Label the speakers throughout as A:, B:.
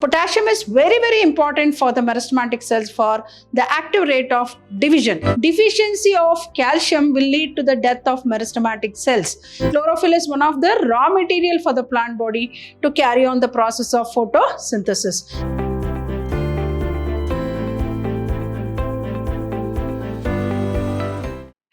A: Potassium is very important for the meristematic cells for the active rate of division. Deficiency of calcium will lead to the death of meristematic cells. Chlorophyll is one of the raw material for the plant body to carry on the process of photosynthesis.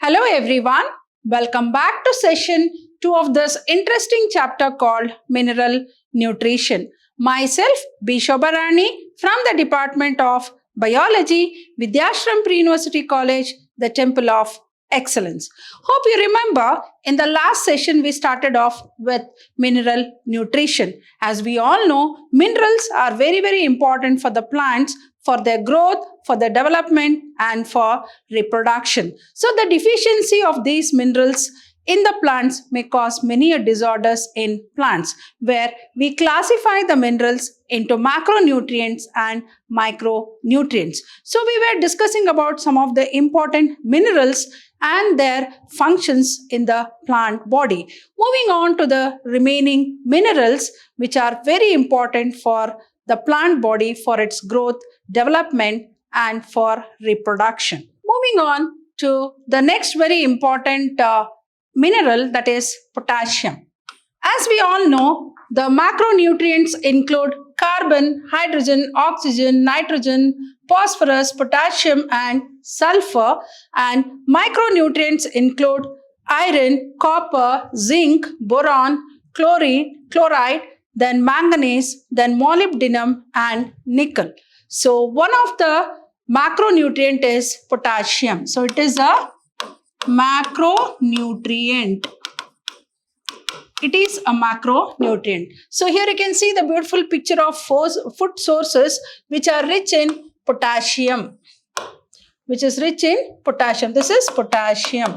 A: Hello everyone, welcome back to session 2 of this interesting chapter called Mineral Nutrition. Myself, B. Shobharani from the Department of Biology, Vidyashram Pre-University College, the Temple of Excellence. Hope you remember in the last session we started off with mineral nutrition. As we all know, minerals are very important for the plants, for their growth, for their development and for reproduction. So the deficiency of these minerals in the plants may cause many disorders in plants, where we classify the minerals into macronutrients and micronutrients. So we were discussing about some of the important minerals and their functions in the plant body. Moving on to the remaining minerals, which are very important for the plant body for its growth, development and for reproduction. Moving on to the next very important mineral, that is potassium. As we all know, the macronutrients include carbon, hydrogen, oxygen, nitrogen, phosphorus, potassium and sulfur, and micronutrients include iron, copper, zinc, boron, chlorine, chloride, then manganese, then molybdenum and nickel. So one of the macronutrient is potassium. So it is a macronutrient. It is a macronutrient. So here you can see the beautiful picture of food sources which are rich in potassium. Which is rich in potassium. This is potassium.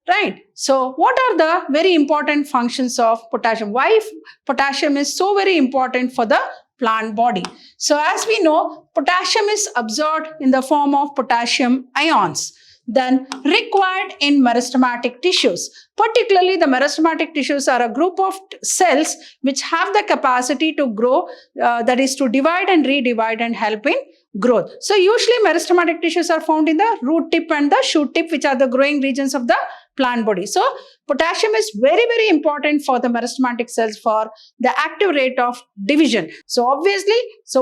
A: Right. So what are the very important functions of potassium? Why potassium is so very important for the plant body? So as we know, potassium is absorbed in the form of potassium ions, then required in meristematic tissues. Particularly the meristematic tissues are a group of cells which have the capacity to grow, that is to divide and redivide and help in growth. So usually meristematic tissues are found in the root tip and the shoot tip, which are the growing regions of the plant body. So potassium is very important for the meristematic cells for the active rate of division. So obviously,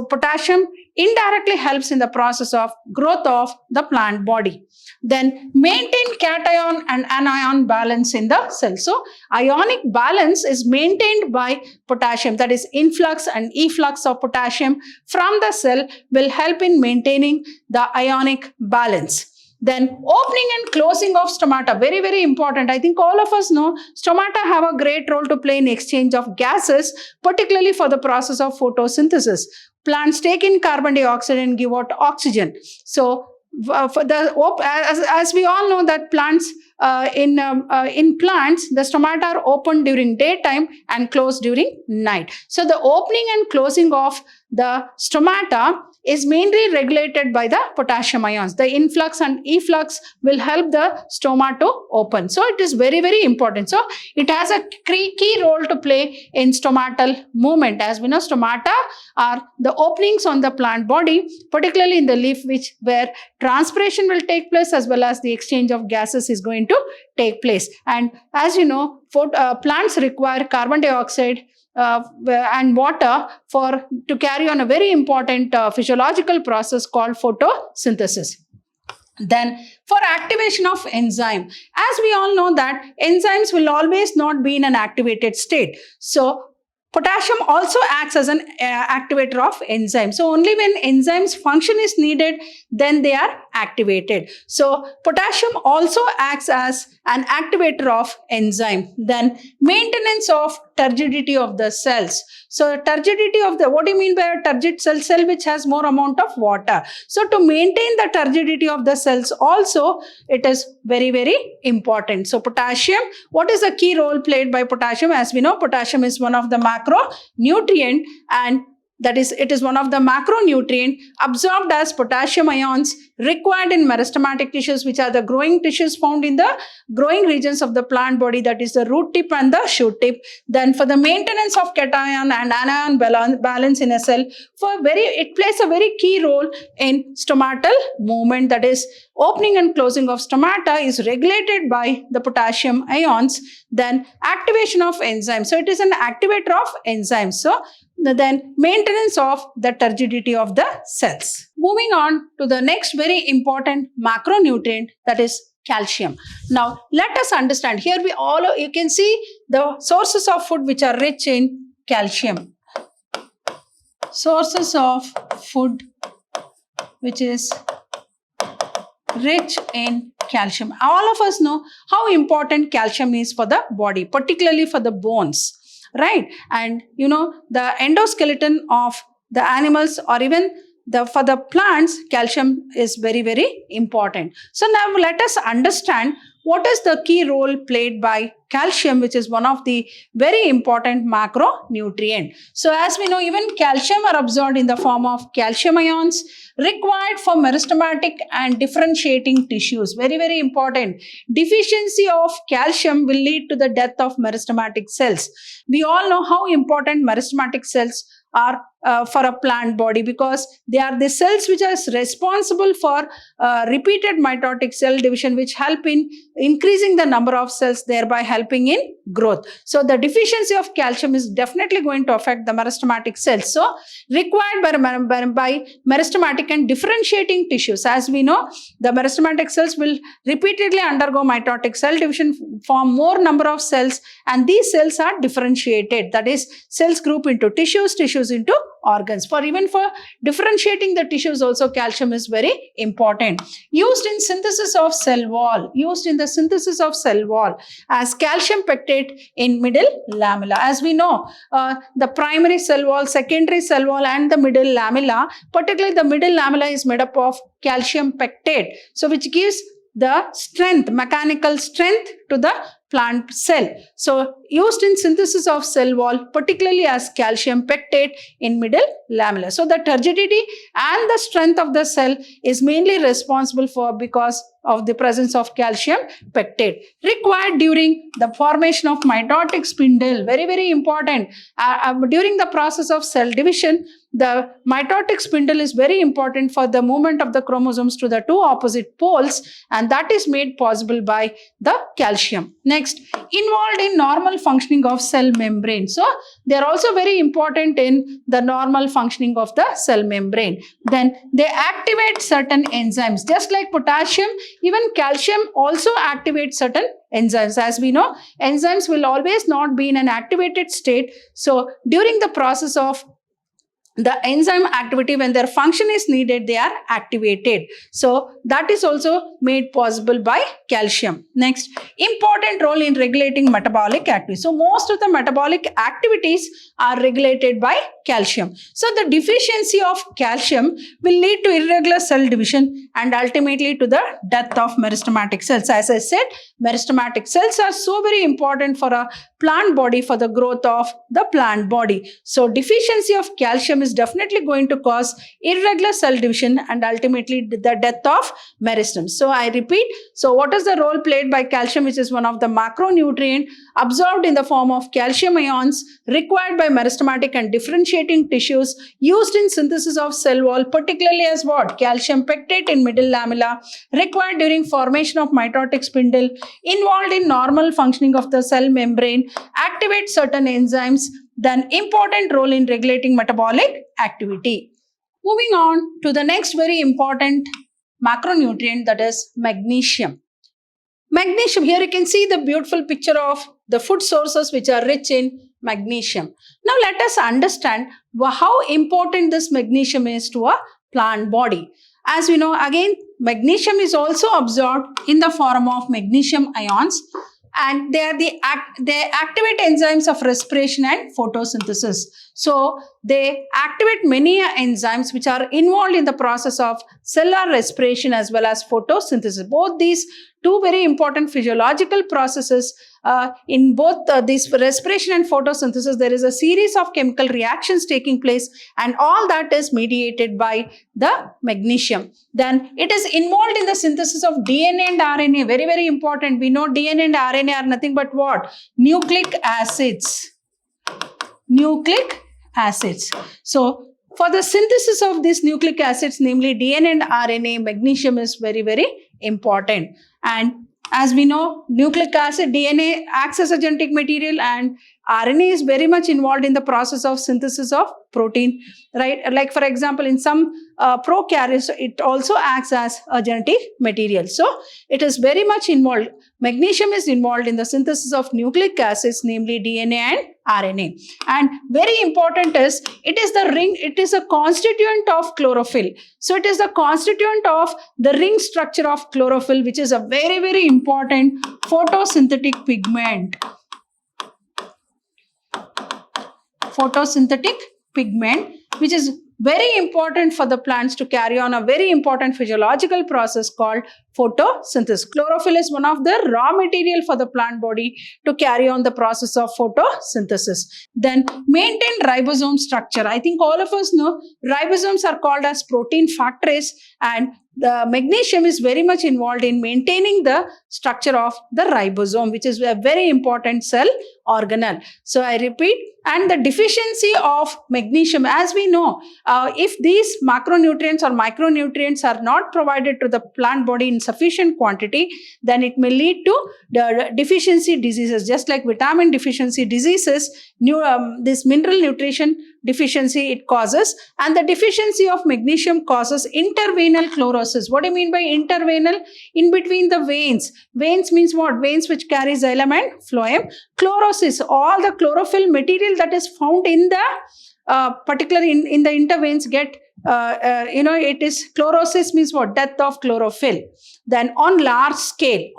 A: potassium indirectly helps in the process of growth of the plant body. Then maintain cation and anion balance in the cell. So ionic balance is maintained by potassium, that is influx and efflux of potassium from the cell will help in maintaining the ionic balance. Then opening and closing of stomata, very important. I think all of us know stomata have a great role to play in exchange of gases, particularly for the process of photosynthesis. Plants take in carbon dioxide and give out oxygen. So for the as we all know that plants in plants, the stomata are open during daytime and closed during night. So the opening and closing of the stomata is mainly regulated by the potassium ions. The influx and efflux will help the stoma to open. So it is very important. So it has a key role to play in stomatal movement. As we know, stomata are the openings on the plant body, particularly in the leaf, where transpiration will take place as well as the exchange of gases is going to take place. And as you know, plants require carbon dioxide and water to carry on a very important physiological process called photosynthesis. Then for activation of enzyme, as we all know that enzymes will always not be in an activated state. So potassium also acts as an activator of enzymes. So only when enzymes function is needed, then they are activated. So potassium also acts as an activator of enzyme. Then maintenance of turgidity of the cells. So turgidity of the, what do you mean by a turgid cell? Cell which has more amount of water. So to maintain the turgidity of the cells also, it is very important. So potassium, what is the key role played by potassium? As we know, potassium is one of the macronutrient and that is, it is one of the macronutrient absorbed as potassium ions required in meristematic tissues, which are the growing tissues found in the growing regions of the plant body, that is the root tip and the shoot tip. Then for the maintenance of cation and anion balance in a cell, it plays a very key role in stomatal movement, that is opening and closing of stomata is regulated by the potassium ions. Then activation of enzymes, so it is an activator of enzymes. So then maintenance of the turgidity of the cells. Moving on to the next very important macronutrient, that is calcium. Now let us understand, here you can see the sources of food which are rich in calcium. Sources of food which is rich in calcium. All of us know how important calcium is for the body, particularly for the bones, right? And you know, the endoskeleton of the animals or even for the plants, calcium is very, very important. So now let us understand what is the key role played by calcium, which is one of the very important macronutrient. So as we know, even calcium are absorbed in the form of calcium ions required for meristematic and differentiating tissues. Very, very important. Deficiency of calcium will lead to the death of meristematic cells. We all know how important meristematic cells are for a plant body, because they are the cells which are responsible for repeated mitotic cell division, which help in increasing the number of cells, thereby helping in growth. So the deficiency of calcium is definitely going to affect the meristematic cells. So required by meristematic and differentiating tissues. As we know, the meristematic cells will repeatedly undergo mitotic cell division, form more number of cells, and these cells are differentiated. That is, cells group into tissues, tissues into organs. For differentiating the tissues also, calcium is very important. Used in synthesis of cell wall, as calcium pectate in middle lamella. As we know, the primary cell wall, secondary cell wall and the middle lamella, particularly the middle lamella, is made up of calcium pectate, so which gives the strength, mechanical strength to the plant cell. So used in synthesis of cell wall, particularly as calcium pectate in middle lamella. So the turgidity and the strength of the cell is mainly responsible for because of the presence of calcium pectate required during the formation of mitotic spindle. Very, very important. During the process of cell division, the mitotic spindle is very important for the movement of the chromosomes to the two opposite poles, and that is made possible by the calcium. Next, involved in normal functioning of cell membrane. So they are also very important in the normal functioning of the cell membrane. Then they activate certain enzymes. Just like potassium, even calcium also activates certain enzymes. As we know, enzymes will always not be in an activated state. So during the process of the enzyme activity, when their function is needed, they are activated. So that is also made possible by calcium. Next, important role in regulating metabolic activity. So most of the metabolic activities are regulated by calcium. So the deficiency of calcium will lead to irregular cell division and ultimately to the death of meristematic cells. As I said, meristematic cells are so very important for a plant body, for the growth of the plant body. So deficiency of calcium is definitely going to cause irregular cell division and ultimately the death of meristems. So I repeat, so what is the role played by calcium, which is one of the macronutrient absorbed in the form of calcium ions required by meristematic and differentiating tissues, used in synthesis of cell wall, particularly as what? Calcium pectate in middle lamella, required during formation of mitotic spindle, involved in normal functioning of the cell membrane, activate certain enzymes, then important role in regulating metabolic activity. Moving on to the next very important macronutrient, that is magnesium. Magnesium, here you can see the beautiful picture of the food sources which are rich in magnesium. Now let us understand how important this magnesium is to a plant body. As we know, again, magnesium is also absorbed in the form of magnesium ions, and they activate enzymes of respiration and photosynthesis. So they activate many enzymes which are involved in the process of cellular respiration as well as photosynthesis. Both these two very important physiological processes. In both this respiration and photosynthesis, there is a series of chemical reactions taking place, and all that is mediated by the magnesium. Then it is involved in the synthesis of DNA and RNA. Very, very important. We know DNA and RNA are nothing but what? Nucleic acids. Nucleic acids. So for the synthesis of these nucleic acids, namely DNA and RNA, magnesium is very, very important. And as we know, nucleic acid, DNA acts as a genetic material, and RNA is very much involved in the process of synthesis of protein, right? Like for example, in some prokaryotes, it also acts as a genetic material. So it is very much involved. Magnesium is involved in the synthesis of nucleic acids, namely DNA and RNA. And very important is, it is a constituent of chlorophyll. So it is the constituent of the ring structure of chlorophyll, which is a very, very important photosynthetic pigment. Photosynthetic pigment, which is very important for the plants to carry on a very important physiological process called photosynthesis. Chlorophyll is one of the raw material for the plant body to carry on the process of photosynthesis. Then maintain ribosome structure. I think all of us know ribosomes are called as protein factories, and the magnesium is very much involved in maintaining the structure of the ribosome, which is a very important cell organelle. So I repeat, and the deficiency of magnesium, as we know, if these macronutrients or micronutrients are not provided to the plant body in sufficient quantity, then it may lead to the deficiency diseases, just like vitamin deficiency diseases, this mineral nutrition deficiency it causes, and the deficiency of magnesium causes intervenal chlorosis. What do you mean by intervenal? In between the veins. Veins means what? Veins which carry xylem and phloem. Chlorosis, all the chlorophyll material that is found in the particularly in the interveins get it is chlorosis means what? Death of chlorophyll. Then on large scale.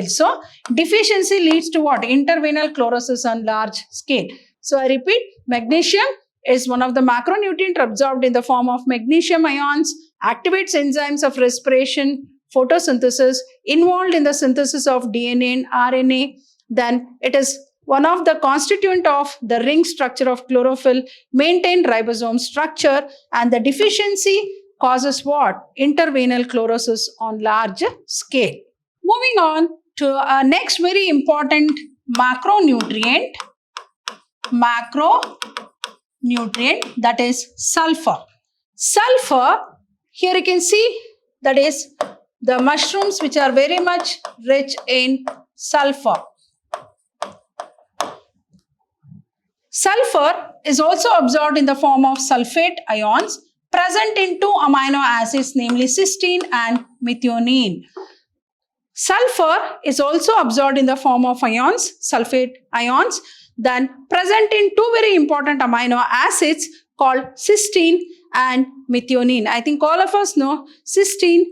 A: So deficiency leads to what? Intervenal chlorosis on large scale. So I repeat, magnesium is one of the macronutrients absorbed in the form of magnesium ions, activates enzymes of respiration, photosynthesis, involved in the synthesis of DNA and RNA. Then it is one of the constituent of the ring structure of chlorophyll, maintain ribosome structure, and the deficiency causes what? Intervenal chlorosis on large scale. Moving on to our next very important macronutrient, that is sulfur. Sulfur, here you can see, that is the mushrooms which are very much rich in sulfur. Sulfur is also absorbed in the form of sulfate ions present in two amino acids, namely cysteine and methionine. Sulfur is also absorbed in the form of ions, sulfate ions, then present in two very important amino acids called cysteine and methionine. I think all of us know cysteine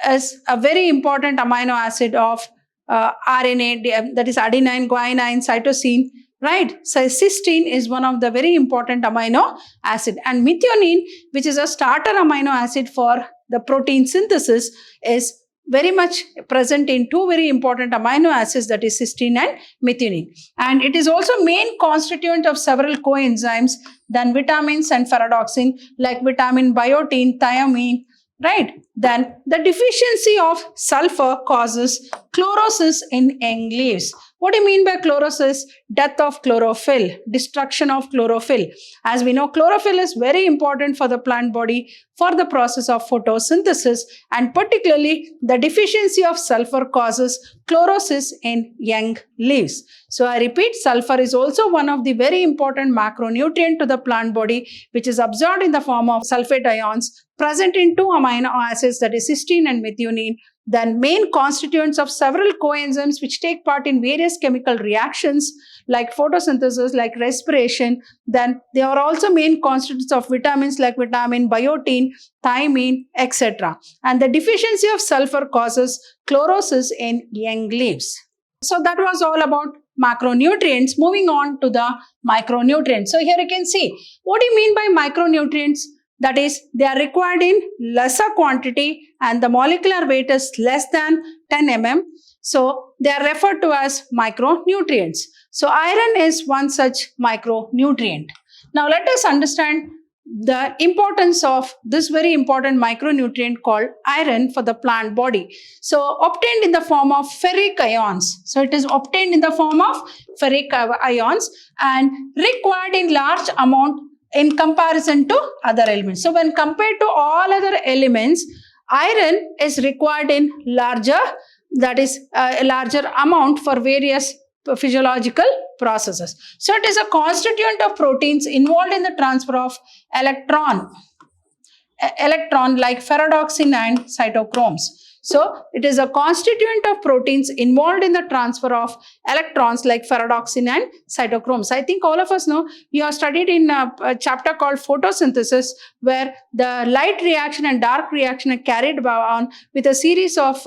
A: is a very important amino acid of RNA, that is adenine, guanine, cytosine, right? So cysteine is one of the very important amino acid, and methionine, which is a starter amino acid for the protein synthesis, is very much present in two very important amino acids, that is cysteine and methionine. And it is also main constituent of several coenzymes than vitamins and ferredoxin, like vitamin biotin, thiamine, right? Then the deficiency of sulfur causes chlorosis in young leaves. What do you mean by chlorosis? Death of chlorophyll, destruction of chlorophyll. As we know, chlorophyll is very important for the plant body for the process of photosynthesis, and particularly the deficiency of sulfur causes chlorosis in young leaves. So I repeat, sulfur is also one of the very important macronutrient to the plant body, which is absorbed in the form of sulfate ions present in two amino acids, that is cysteine and methionine. Then main constituents of several coenzymes which take part in various chemical reactions like photosynthesis, like respiration. Then they are also main constituents of vitamins like vitamin biotin, thiamine, etc. And the deficiency of sulfur causes chlorosis in young leaves. So that was all about macronutrients. Moving on to the micronutrients. So here you can see, what do you mean by micronutrients? That is, they are required in lesser quantity and the molecular weight is less than 10 mm. So they are referred to as micronutrients. So iron is one such micronutrient. Now let us understand the importance of this very important micronutrient called iron for the plant body. So obtained in the form of ferric ions. So it is obtained in the form of ferric ions and required in large amount in comparison to other elements. So when compared to all other elements, iron is required in larger, that is a larger amount for various physiological processes. So it is a constituent of proteins involved in the transfer of electron like ferredoxin and cytochromes. So it is a constituent of proteins involved in the transfer of electrons like ferredoxin and cytochromes. I think all of us know, you have studied in a chapter called photosynthesis, where the light reaction and dark reaction are carried on with a series of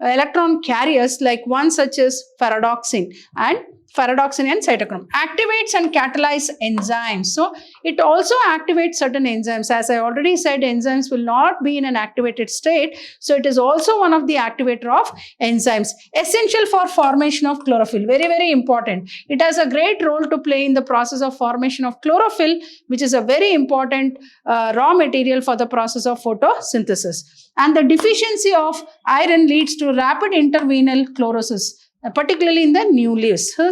A: electron carriers, like one such as ferredoxin and cytochrome. Activates and catalyze enzymes. So it also activates certain enzymes. As I already said, enzymes will not be in an activated state. So it is also one of the activator of enzymes. Essential for formation of chlorophyll. Very, very important. It has a great role to play in the process of formation of chlorophyll, which is a very important raw material for the process of photosynthesis. And the deficiency of iron leads to rapid interveinal chlorosis, particularly in the new leaves. So,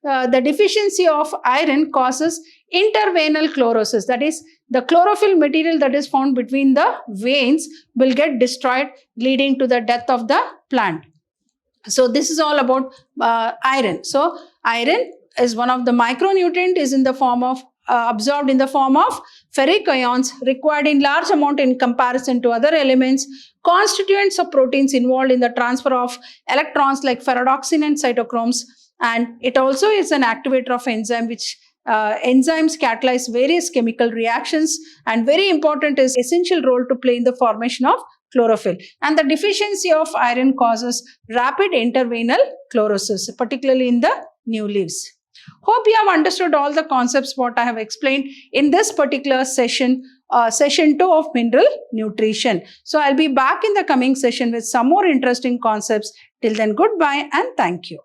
A: the deficiency of iron causes interveinal chlorosis. That is, the chlorophyll material that is found between the veins will get destroyed, leading to the death of the plant. So, this is all about iron. So, iron is one of the micronutrient, is in the form of absorbed in the form of ferric ions, required in large amount in comparison to other elements, constituents of proteins involved in the transfer of electrons like ferredoxin and cytochromes, and it also is an activator of enzyme, which enzymes catalyze various chemical reactions, and very important is essential role to play in the formation of chlorophyll. And the deficiency of iron causes rapid interveinal chlorosis, particularly in the new leaves. Hope you have understood all the concepts what I have explained in this particular session, session 2 of mineral nutrition. So I'll be back in the coming session with some more interesting concepts. Till then, goodbye and thank you.